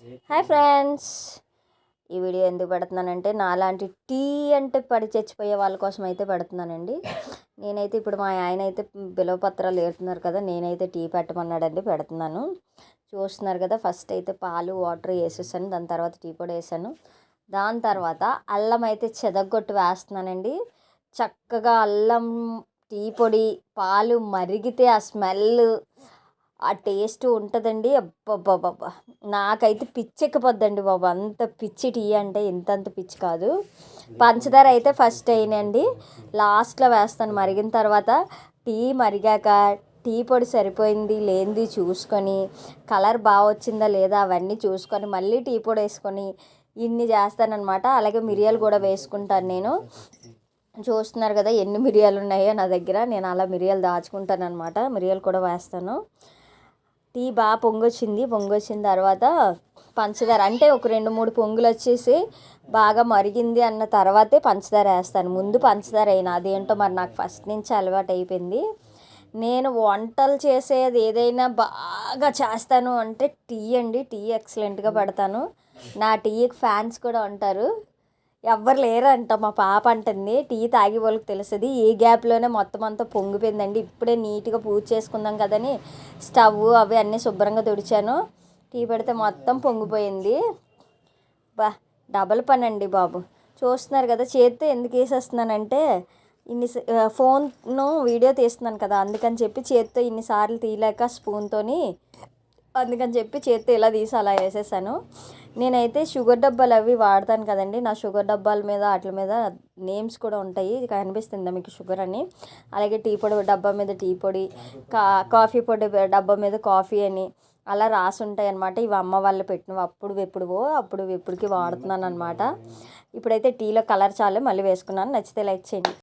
Hi friends, ఈ video ఎందుకు పెడుతున్నానంటే నాలాంటి టీ అంటే పడి చచ్చిపోయే వాళ్ళ కోసం అయితే పెడుతున్నానండి. నేనైతే ఇప్పుడు మా ఆయన అయితే బిలవపత్రాలు ఏరుతున్నారు కదా, నేనైతే టీ పెట్టమన్నాడండి, పెడుతున్నాను. చూస్తున్నారు కదా, ఫస్ట్ అయితే పాలు వాటర్ వేసేసాను, దాని తర్వాత టీ పొడి వేసాను. దాని తర్వాత అల్లం అయితే చెదగొట్టి వేస్తున్నానండి. చక్కగా అల్లం, టీ పొడి, పాలు మరిగితే ఆ స్మెల్, ఆ టేస్ట్ ఉంటుందండి. అబ్బబ్బబ్బబ్బా, నాకైతే పిచ్చెక్కిపోద్దండి బాబు, అంత పిచ్చి టీ అంటే ఇంతంత పిచ్చి కాదు. పంచదార అయితే ఫస్ట్ వేయనండి, లాస్ట్లో వేస్తాను. మరిగిన తర్వాత టీ మరిగాక టీ పొడి సరిపోయింది లేనిది చూసుకొని, కలర్ బాగా వచ్చిందా లేదా అవన్నీ చూసుకొని మళ్ళీ టీ పొడి వేసుకొని ఇన్ని చేస్తానన్నమాట. అలాగే మిరియాలు కూడా వేసుకుంటాను నేను. చూస్తున్నారు కదా ఎన్ని మిరియాలు ఉన్నాయో నా దగ్గర, నేను అలా మిరియాలు దాచుకుంటాను అనమాట. మిరియాలు కూడా వేస్తాను. టీ బాగా పొంగొచ్చిన తర్వాత పంచదార అంటే ఒక 2-3 పొంగులు వచ్చేసి బాగా మరిగింది అన్న తర్వాతే పంచదార వేస్తాను. ముందు పంచదార వేయను, అదేంటో మరి నాకు ఫస్ట్ నుంచి అలవాటు అయిపోయింది. నేను వంటలు చేసేది ఏదైనా బాగా చేస్తాను అంటే టీ అండి. టీ ఎక్సలెంట్గా పెడతాను. నా టీకి ఫ్యాన్స్ కూడా ఉంటారు. ఎవ్వరు లేరంట, మా పాప అంటుంది. టీ తాగే వాళ్ళకి తెలుస్తుంది. ఈ గ్యాప్లోనే మొత్తం అంతా పొంగిపోయిందండి. ఇప్పుడే నీట్గా పూజ చేసుకుందాం కదని స్టవ్ అవి అన్నీ శుభ్రంగా తుడిచాను. టీ పెడితే మొత్తం పొంగిపోయింది. బా, డబల్ పని అండి బాబు. చూస్తున్నారు కదా, చేత్తో ఎందుకు వేసేస్తున్నానంటే ఫోన్ను వీడియో తీస్తున్నాను కదా, అందుకని చెప్పి చేత్తో ఇన్నిసార్లు తీయలేక స్పూన్తోని, అందుకని చెప్పి చేత్తో ఇలా తీసి అలా వేసేసాను. నేనైతే షుగర్ డబ్బాలు అవి వాడతాను కదండి, నా షుగర్ డబ్బాల మీద వాటి మీద నేమ్స్ కూడా ఉంటాయి, కనిపిస్తుందా మీకు షుగర్ అని. అలాగే టీ పొడి డబ్బా మీద టీ పొడి, కాఫీ పొడి డబ్బా మీద కాఫీ అని అలా రాసి ఉంటాయి అన్నమాట. ఇవి అమ్మ వాళ్ళు పెట్టినవి, అప్పుడు ఎప్పుడుకి వాడుతున్నాను అనమాట. ఇప్పుడైతే టీలో కలర్ చాలు, మళ్ళీ వేసుకున్నాను. నచ్చితే లైక్ చేయండి.